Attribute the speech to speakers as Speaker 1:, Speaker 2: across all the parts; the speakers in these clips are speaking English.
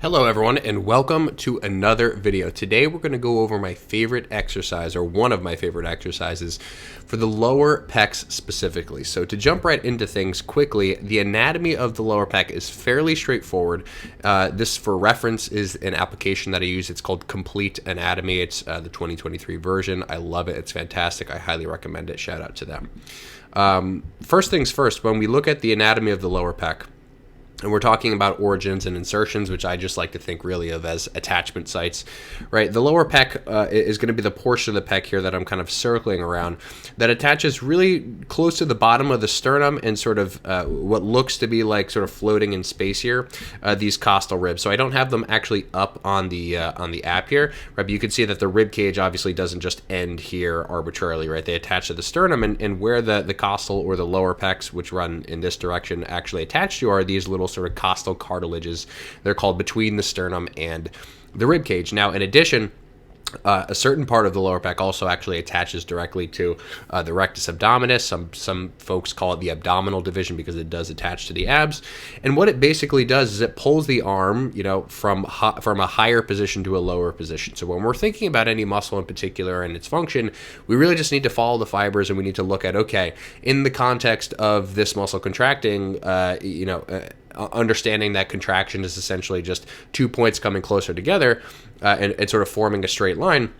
Speaker 1: Hello everyone and welcome to another video. Today we're going to go over my favorite exercise, or one of my favorite exercises for the lower pecs specifically. So to jump right into things quickly, the anatomy of the lower pec is fairly straightforward. This, for reference, is an application that I use. It's called Complete Anatomy. It's the 2023 version. I love it. It's fantastic. I highly recommend it. Shout out to them. First things first, when we look at the anatomy of the lower pec, and we're talking about origins and insertions, which I just like to think really of as attachment sites, right? The lower pec is going to be the portion of the pec here that I'm kind of circling around that attaches really close to the bottom of the sternum and sort of what looks to be like sort of floating in space here, these costal ribs. So I don't have them actually up on the app here, right? But you can see that the rib cage obviously doesn't just end here arbitrarily, right? They attach to the sternum, and where the costal or the lower pecs, which run in this direction, actually attach to are these little sort of costal cartilages. They're called between the sternum and the rib cage. Now, in addition, a certain part of the lower pec also actually attaches directly to the rectus abdominis. Some folks call it the abdominal division because it does attach to the abs. And what it basically does is it pulls the arm, from a higher position to a lower position. So when we're thinking about any muscle in particular and its function, we really just need to follow the fibers, and we need to look at, okay, in the context of this muscle contracting, understanding that contraction is essentially just 2 points coming closer together and sort of forming a straight line,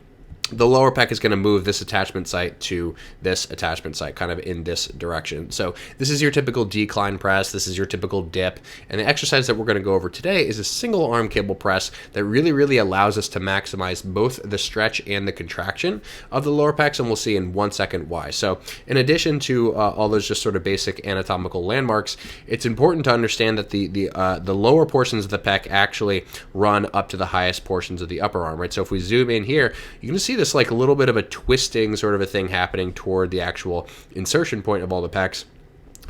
Speaker 1: the lower pec is going to move this attachment site to this attachment site, kind of in this direction. So this is your typical decline press. This is your typical dip. And the exercise that we're going to go over today is a single arm cable press that really allows us to maximize both the stretch and the contraction of the lower pecs, and we'll see in 1 second why. So in addition to all those just sort of basic anatomical landmarks, it's important to understand that the lower portions of the pec actually run up to the highest portions of the upper arm, right? So if we zoom in here, you can see this like a little bit of a twisting sort of a thing happening toward the actual insertion point of all the pecs.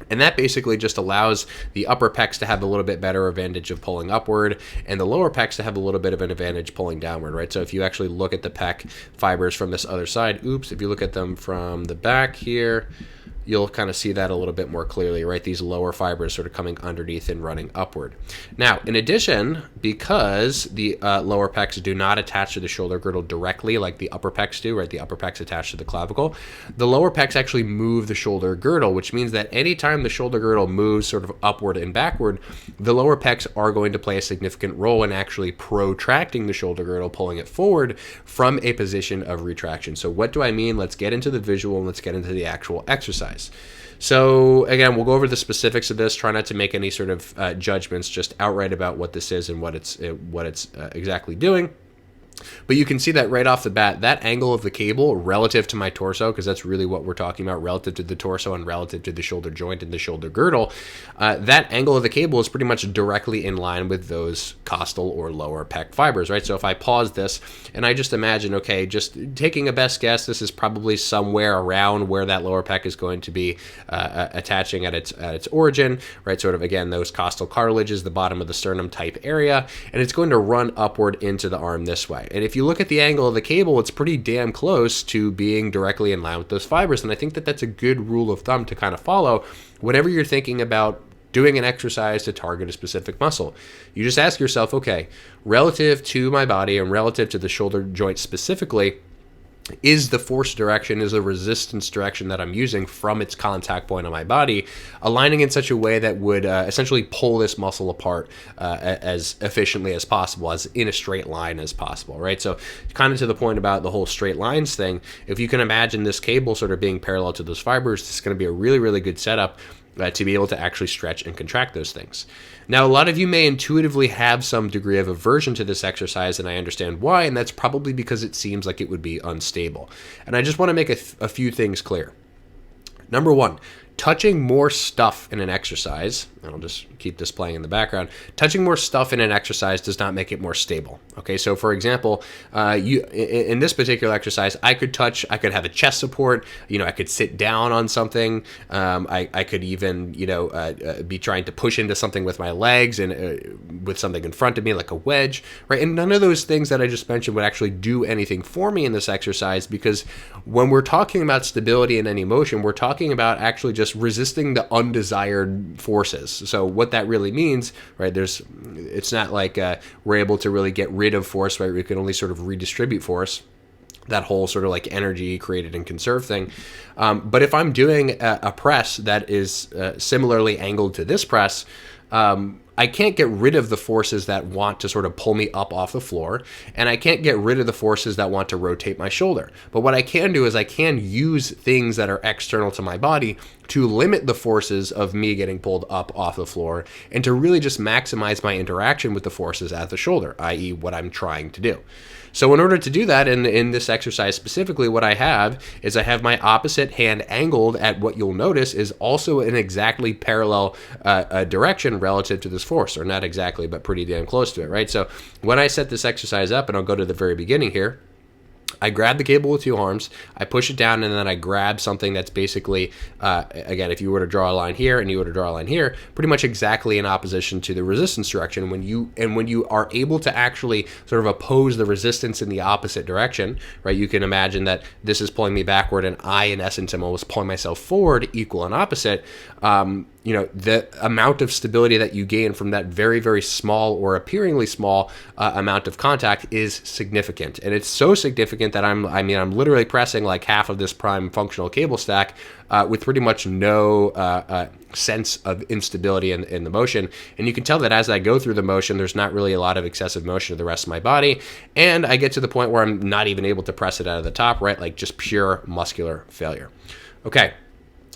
Speaker 1: And that basically just allows the upper pecs to have a little bit better advantage of pulling upward, and the lower pecs to have a little bit of an advantage pulling downward, right? So if you actually look at the pec fibers from this other side, if you look at them from the back here, you'll kind of see that a little bit more clearly, right? These lower fibers sort of coming underneath and running upward. Now, in addition, because the lower pecs do not attach to the shoulder girdle directly like the upper pecs do, right? The upper pecs attach to the clavicle. The lower pecs actually move the shoulder girdle, which means that anytime the shoulder girdle moves sort of upward and backward, the lower pecs are going to play a significant role in actually protracting the shoulder girdle, pulling it forward from a position of retraction. So what do I mean? Let's get into the visual and let's get into the actual exercise. So again, we'll go over the specifics of this. Try not to make any sort of judgments just outright about what this is and what it's exactly doing. But you can see that right off the bat, that angle of the cable relative to my torso, because that's really what we're talking about, relative to the torso and relative to the shoulder joint and the shoulder girdle, that angle of the cable is pretty much directly in line with those costal or lower pec fibers, right? So if I pause this and I just imagine, okay, just taking a best guess, this is probably somewhere around where that lower pec is going to be attaching at its origin, right? Sort of, again, those costal cartilages, the bottom of the sternum type area, and it's going to run upward into the arm this way. And if you look at the angle of the cable, it's pretty damn close to being directly in line with those fibers. And I think that that's a good rule of thumb to kind of follow whenever you're thinking about doing an exercise to target a specific muscle. You just ask yourself, okay, relative to my body and relative to the shoulder joint specifically, is the force direction, is the resistance direction that I'm using from its contact point on my body aligning in such a way that would essentially pull this muscle apart as efficiently as possible, as in a straight line as possible, right? So kind of to the point about the whole straight lines thing, if you can imagine this cable sort of being parallel to those fibers, this is going to be a really good setup to be able to actually stretch and contract those things. Now, a lot of you may intuitively have some degree of aversion to this exercise, and I understand why, and that's probably because it seems like it would be unstable. And I just want to make a few things clear. Number one, touching more stuff in an exercise, and I'll just keep this playing in the background, touching more stuff in an exercise does not make it more stable. Okay, so for example, in this particular exercise, I could have a chest support, I could sit down on something, I could even, be trying to push into something with my legs and with something in front of me like a wedge, right? And none of those things that I just mentioned would actually do anything for me in this exercise, because when we're talking about stability in any motion, we're talking about actually just just resisting the undesired forces. So what that really means, right? It's not like we're able to really get rid of force, right? We can only sort of redistribute force, that whole sort of like energy created and conserved thing. But if I'm doing a press that is similarly angled to this press, I can't get rid of the forces that want to sort of pull me up off the floor, and I can't get rid of the forces that want to rotate my shoulder. But what I can do is I can use things that are external to my body to limit the forces of me getting pulled up off the floor, and to really just maximize my interaction with the forces at the shoulder, i.e. what I'm trying to do. So in order to do that, in this exercise specifically, what I have is I have my opposite hand angled at what you'll notice is also an exactly parallel direction relative to this force, or not exactly, but pretty damn close to it, right? So when I set this exercise up, and I'll go to the very beginning here, I grab the cable with two arms, I push it down, and then I grab something that's basically, again, if you were to draw a line here and you were to draw a line here, pretty much exactly in opposition to the resistance direction. When you are able to actually sort of oppose the resistance in the opposite direction, right, you can imagine that this is pulling me backward, and I, in essence, am almost pulling myself forward, equal and opposite. The amount of stability that you gain from that very, very small or appearingly small amount of contact is significant. And it's so significant that I'm literally pressing like half of this prime functional cable stack with pretty much no sense of instability in the motion. And you can tell that as I go through the motion, there's not really a lot of excessive motion of the rest of my body. And I get to the point where I'm not even able to press it out of the top, right? Like just pure muscular failure. Okay.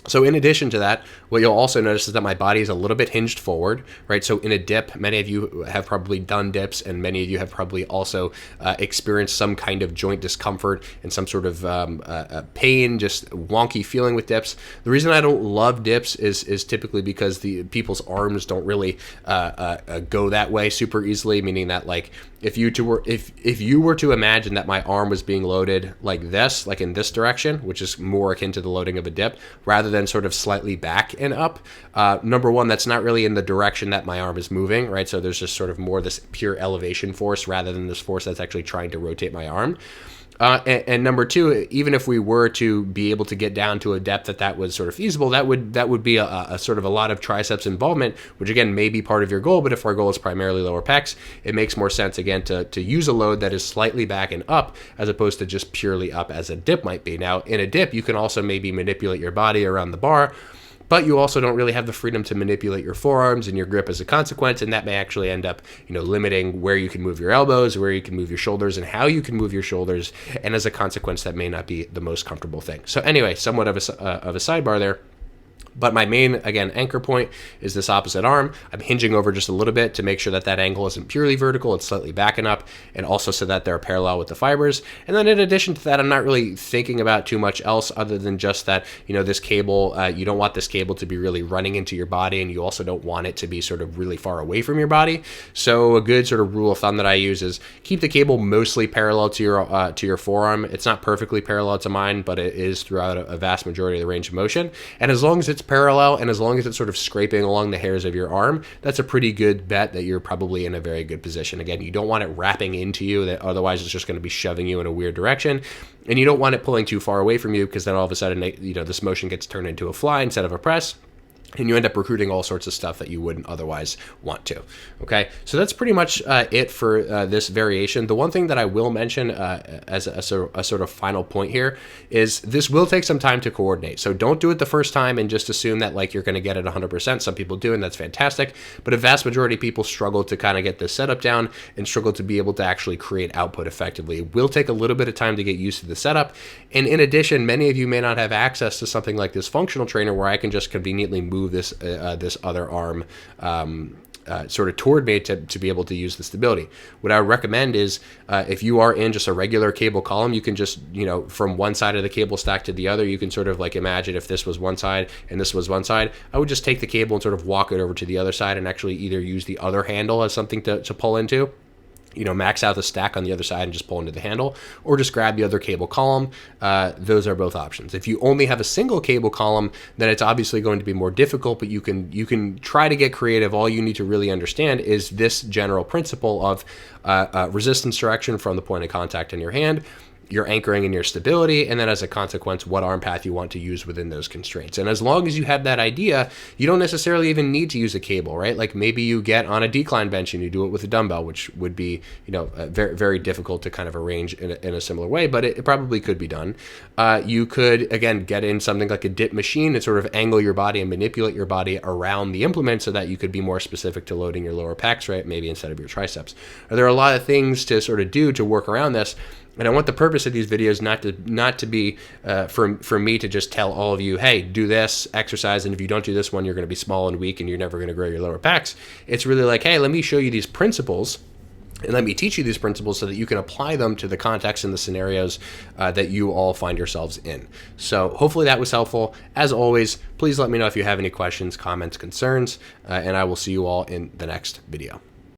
Speaker 1: So in addition to that, what you'll also notice is that my body is a little bit hinged forward, right? So in a dip, many of you have probably done dips, and many of you have probably also experienced some kind of joint discomfort and some sort of pain, just wonky feeling with dips. The reason I don't love dips is typically because the people's arms don't really go that way super easily, meaning that like if you were to imagine that my arm was being loaded like this, like in this direction, which is more akin to the loading of a dip, rather than sort of slightly back and up, number one, that's not really in the direction that my arm is moving, right? So there's just sort of more this pure elevation force rather than this force that's actually trying to rotate my arm. And number two, even if we were to be able to get down to a depth that was sort of feasible, that would be a sort of a lot of triceps involvement, which again may be part of your goal. But if our goal is primarily lower pecs, it makes more sense again to use a load that is slightly back and up as opposed to just purely up as a dip might be. Now in a dip, you can also maybe manipulate your body around the bar, but you also don't really have the freedom to manipulate your forearms and your grip as a consequence, and that may actually end up, limiting where you can move your elbows, where you can move your shoulders, and how you can move your shoulders, and as a consequence, that may not be the most comfortable thing. So anyway, somewhat of a sidebar there. But my main, again, anchor point is this opposite arm. I'm hinging over just a little bit to make sure that that angle isn't purely vertical, it's slightly backing up, and also so that they're parallel with the fibers. And then in addition to that, I'm not really thinking about too much else other than just that, this cable, you don't want this cable to be really running into your body, and you also don't want it to be sort of really far away from your body. So a good sort of rule of thumb that I use is keep the cable mostly parallel to your forearm. It's not perfectly parallel to mine, but it is throughout a vast majority of the range of motion. And as long as it's parallel, and as long as it's sort of scraping along the hairs of your arm, that's a pretty good bet that you're probably in a very good position. Again, you don't want it wrapping into you, that otherwise it's just going to be shoving you in a weird direction. And you don't want it pulling too far away from you, because then all of a sudden, this motion gets turned into a fly instead of a press, and you end up recruiting all sorts of stuff that you wouldn't otherwise want to. Okay, so that's pretty much it for this variation. The one thing that I will mention as a sort of final point here is this will take some time to coordinate. So don't do it the first time and just assume that like you're going to get it 100%. Some people do, and that's fantastic. But a vast majority of people struggle to kind of get this setup down and struggle to be able to actually create output effectively. It will take a little bit of time to get used to the setup. And in addition, many of you may not have access to something like this functional trainer where I can just conveniently move this other arm sort of toward me to be able to use the stability. What I would recommend is if you are in just a regular cable column, you can just, from one side of the cable stack to the other, you can sort of like imagine if this was one side and this was one side, I would just take the cable and sort of walk it over to the other side and actually either use the other handle as something to pull into, max out the stack on the other side and just pull into the handle, or just grab the other cable column. Those are both options. If you only have a single cable column, then it's obviously going to be more difficult, but you can try to get creative. All you need to really understand is this general principle of resistance direction from the point of contact in your hand, your anchoring and your stability, and then as a consequence, what arm path you want to use within those constraints. And as long as you have that idea, you don't necessarily even need to use a cable, right? Like maybe you get on a decline bench and you do it with a dumbbell, which would be, very, very difficult to kind of arrange in a similar way, but it probably could be done. You could, again, get in something like a dip machine and sort of angle your body and manipulate your body around the implement so that you could be more specific to loading your lower pecs, right? Maybe instead of your triceps. There are a lot of things to sort of do to work around this. And I want the purpose of these videos not to be for me to just tell all of you, hey, do this exercise, and if you don't do this one, you're going to be small and weak and you're never going to grow your lower pecs. It's really like, hey, let me show you these principles and let me teach you these principles so that you can apply them to the context and the scenarios that you all find yourselves in. So hopefully that was helpful. As always, please let me know if you have any questions, comments, concerns, and I will see you all in the next video.